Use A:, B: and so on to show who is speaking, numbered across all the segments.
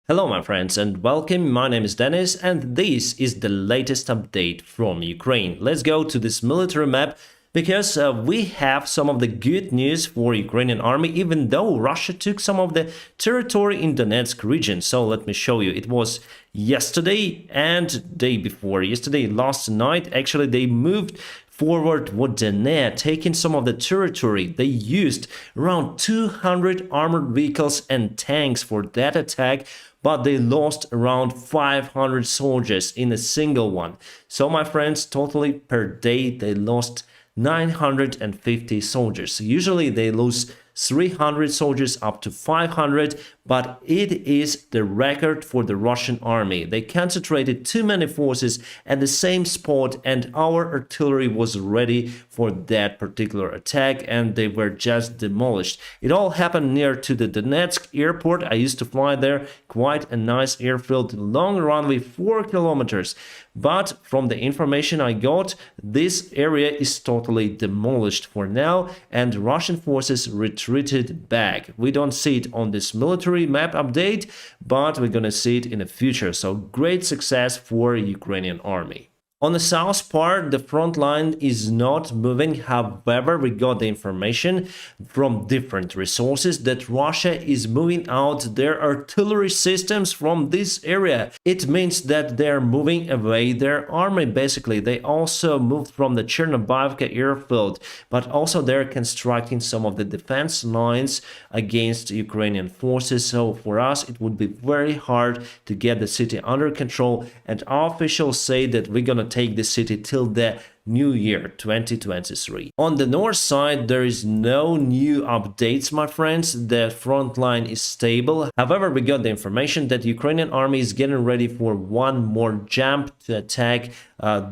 A: Hello my friends and welcome, my name is Dennis and this is the latest update from Ukraine. Let's go to this military map because we have some of the good news for Ukrainian army even though Russia took some of the territory in Donetsk region. So let me show you. It was yesterday and day before yesterday, last night actually they moved forward Vodene, taking some of the territory. They used around 200 armored vehicles and tanks for that attack, but they lost around 500 soldiers in a single one. So my friends, totally per day they lost 950 soldiers. Usually they lose 300 soldiers up to 500, but it is the record for the Russian army. They concentrated too many forces at the same spot and our artillery was ready for that particular attack and they were just demolished. It all happened near to the Donetsk airport. I used to fly there, quite a nice airfield, long runway, 4 kilometers. But from the information I got, this area is totally demolished for now and Russian forces retreated back. We don't see it on this military map update, but we're gonna see it in the future. So great success for Ukrainian army. On the south part, the front line is not moving. However, we got the information from different resources that Russia is moving out their artillery systems from this area. It means that they're moving away their army. Basically, they also moved from the Chernobivka airfield, but also they're constructing some of the defense lines against Ukrainian forces. So for us, it would be very hard to get the city under control. And our officials say that we're gonna take the city till the new year 2023. On the north side there is no new updates, my friends. The front line is stable. However, we got the information that Ukrainian army is getting ready for one more jump to attack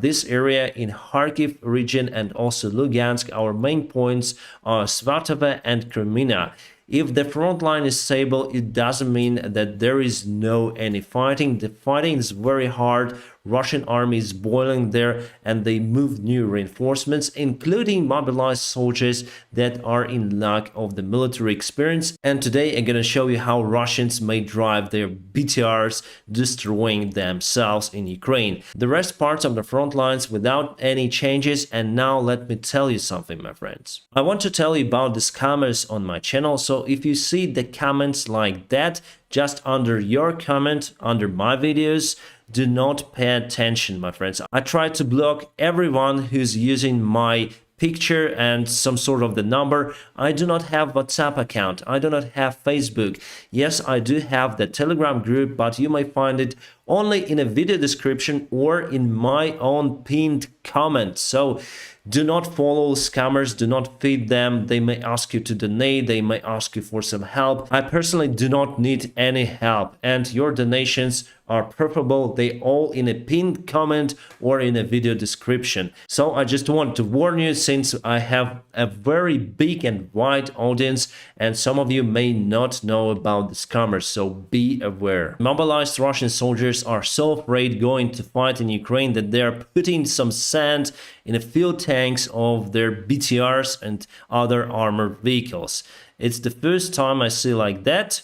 A: this area in Kharkiv region and also Lugansk. Our main points are Svatove and Kreminna. If the front line is stable, it doesn't mean that there is no any fighting. The fighting is very hard. Russian army is boiling there and they moved new reinforcements, including mobilized soldiers that are in lack of the military experience. And today I'm gonna show you how Russians may drive their BTRs, destroying themselves in Ukraine. The rest parts of the front lines without any changes. And now let me tell you something, my friends. I want to tell you about the scammers on my channel. So if you see the comments like that, just under your comment, under my videos, do not pay attention, my friends. I try to block everyone who's using my picture and some sort of the number. I do not have WhatsApp account. I do not have Facebook. Yes, I do have the Telegram group, but you may find it only in a video description or in my own pinned comment. So do not follow scammers, do not feed them. They may ask you to donate, they may ask you for some help. I personally do not need any help and your donations are preferable. They all in a pinned comment or in a video description. So I just want to warn you, since I have a very big and wide audience and some of you may not know about the scammers, so be aware. Mobilized Russian soldiers are so afraid going to fight in Ukraine that they are putting some sand in a few tanks of their BTRs and other armored vehicles. It's the first time I see like that.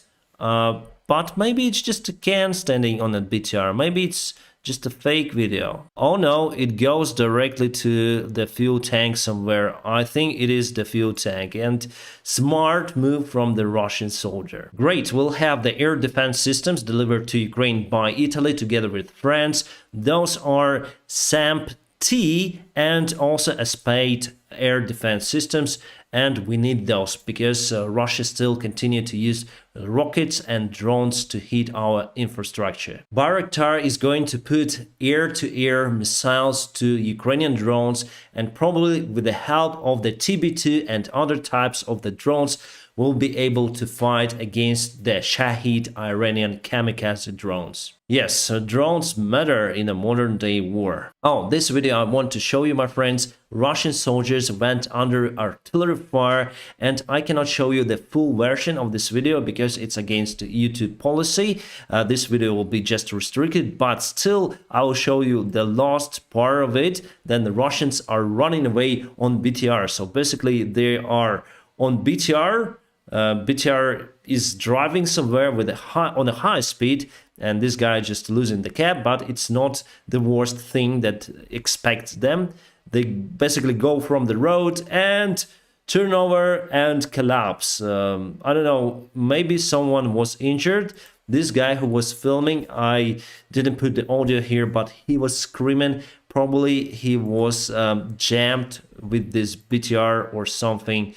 A: But maybe it's just a can standing on a BTR. Maybe it's just a fake video. Oh no, it goes directly to the fuel tank somewhere. I think it is the fuel tank, and smart move from the Russian soldier. Great, we'll have the air defense systems delivered to Ukraine by Italy together with France. Those are SAMP-T and also a Spade air defense systems, and we need those because Russia still continue to use rockets and drones to hit our infrastructure. Bayraktar is going to put air-to-air missiles to Ukrainian drones, and probably with the help of the TB2 and other types of the drones will be able to fight against the Shahid Iranian kamikaze drones. Yes, drones matter in a modern day war. Oh, this video I want to show you, my friends. Russian soldiers went under artillery fire, and I cannot show you the full version of this video because it's against YouTube policy. This video will be just restricted, but still I will show you the last part of it. Then the Russians are running away on BTR. So basically they are on BTR BTR is driving somewhere with on a high speed, and this guy just losing the cap, but it's not the worst thing that expects them. They basically go from the road and turn over and collapse. I don't know, maybe someone was injured. This guy who was filming, I didn't put the audio here, but he was screaming. Probably he was jammed with this BTR or something.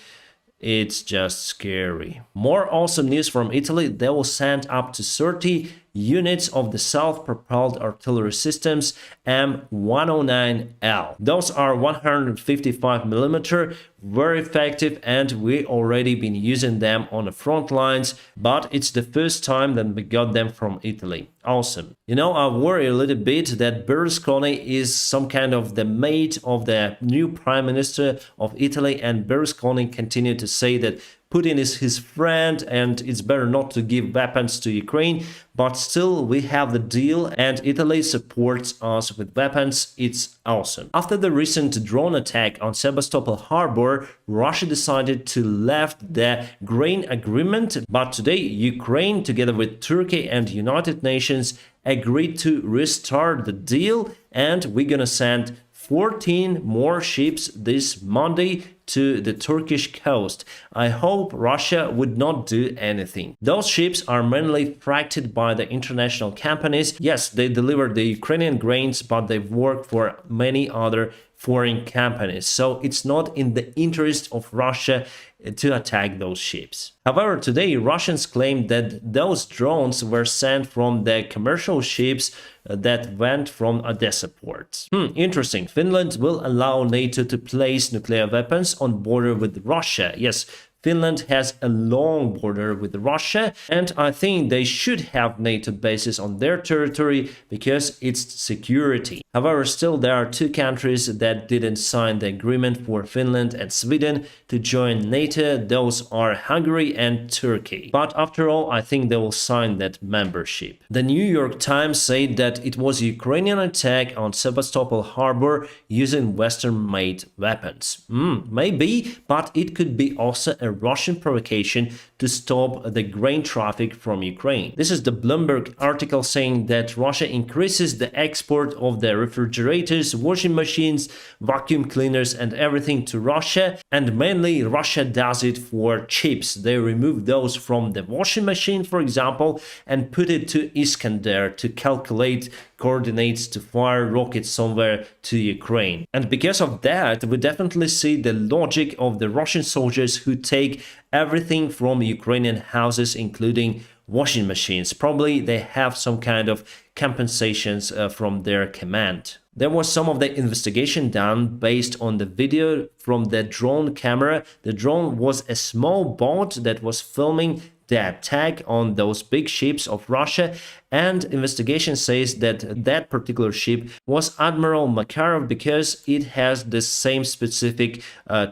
A: It's just scary. More awesome news from Italy. They will send up to 30 units of the self-propelled artillery systems M109L. Those are 155mm, very effective, and we already been using them on the front lines, but it's the first time that we got them from Italy. Awesome. You know, I worry a little bit that Berlusconi is some kind of the mate of the new Prime Minister of Italy, and Berlusconi continued to say that Putin is his friend and it's better not to give weapons to Ukraine, but still we have the deal and Italy supports us with weapons. It's awesome. After the recent drone attack on Sebastopol harbor, Russia decided to left the grain agreement, but today Ukraine together with Turkey and United Nations agreed to restart the deal, and we're gonna send 14 more ships this Monday to the Turkish coast. I hope Russia would not do anything. Those ships are mainly freighted by the international companies. Yes, they deliver the Ukrainian grains, but they work for many other foreign companies. So it's not in the interest of Russia to attack those ships. However, today Russians claim that those drones were sent from the commercial ships that went from Odessa port. Interesting. Finland will allow NATO to place nuclear weapons on border with Russia. Yes, Finland has a long border with Russia, and I think they should have NATO bases on their territory because it's security. However, still there are two countries that didn't sign the agreement for Finland and Sweden to join NATO. Those are Hungary and Turkey. But after all, I think they will sign that membership. The New York Times said that it was a Ukrainian attack on Sebastopol harbor using Western-made weapons. Maybe, but it could be also a Russian provocation to stop the grain traffic from Ukraine. This is the Bloomberg article saying that Russia increases the export of the refrigerators, washing machines, vacuum cleaners and everything to Russia, and mainly Russia does it for chips. They remove those from the washing machine, for example, and put it to Iskander to calculate coordinates to fire rockets somewhere to Ukraine. And because of that, we definitely see the logic of the Russian soldiers who take everything from Ukrainian houses, including washing machines. Probably they have some kind of compensations from their command. There was some of the investigation done based on the video from the drone camera. The drone was a small boat that was filming the attack on those big ships of Russia, and investigation says that that particular ship was Admiral Makarov because it has the same specific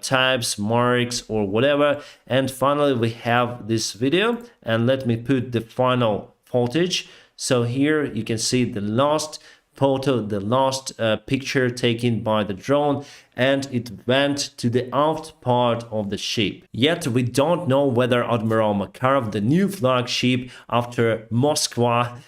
A: types, marks or whatever. And finally we have this video, and let me put the final footage. So here you can see the last photo, the last picture taken by the drone, and it went to the aft part of the ship. Yet we don't know whether Admiral Makarov, the new flagship after Moskva,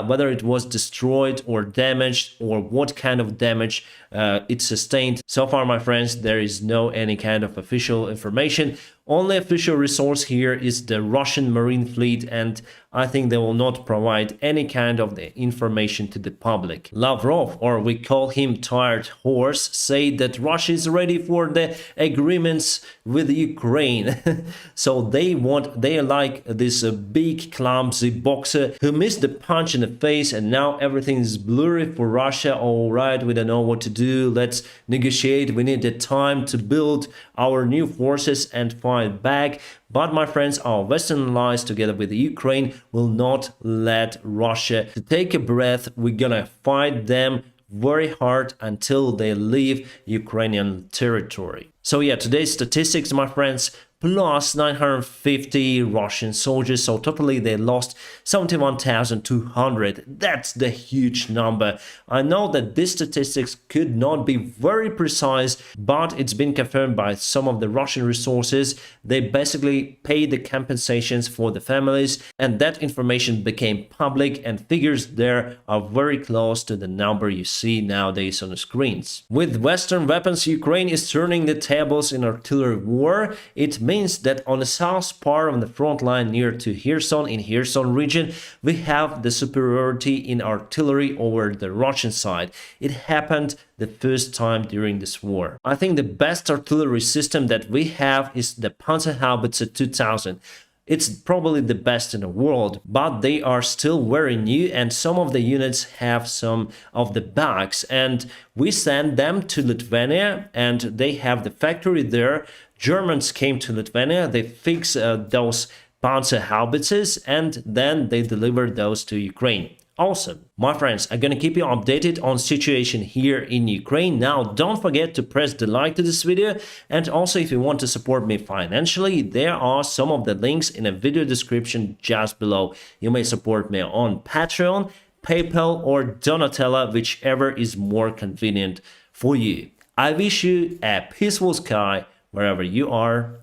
A: whether it was destroyed or damaged, or what kind of damage it sustained. So far, my friends, there is no any kind of official information. Only official resource here is the Russian Marine Fleet, and I think they will not provide any kind of the information to the public. Lavrov, or we call him Tired Horse, said that Russia is ready for the agreements with Ukraine. So they are like this big clumsy boxer who missed the punch in the face, and now everything is blurry for Russia. All right, we don't know what to do. Let's negotiate. We need the time to build our new forces and fight back. But my friends, our Western allies together with Ukraine will not let Russia to take a breath. We're gonna fight them very hard until they leave Ukrainian territory. So yeah, today's statistics, my friends: plus 950 Russian soldiers. So totally they lost 71,200. That's the huge number. I know that these statistics could not be very precise, but it's been confirmed by some of the Russian resources. They basically paid the compensations for the families, and that information became public, and figures there are very close to the number you see nowadays on the screens. With Western weapons, Ukraine is turning the tables in artillery war. It means that on the south part of the front line near to Kherson, in Kherson region, we have the superiority in artillery over the Russian side. It happened the first time during this war. I think the best artillery system that we have is the Panzerhaubitze 2000. It's probably the best in the world, but they are still very new, and some of the units have some of the bugs, and we send them to Lithuania and they have the factory there. Germans came to Lithuania, they fix those Panzerhaubitzes, and then they deliver those to Ukraine. Awesome. My friends, I'm gonna keep you updated on situation here in Ukraine. Now, don't forget to press the like to this video, and also if you want to support me financially, there are some of the links in a video description just below. You may support me on Patreon, PayPal, or Donatella, whichever is more convenient for you. I wish you a peaceful sky wherever you are.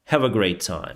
A: Have a great time.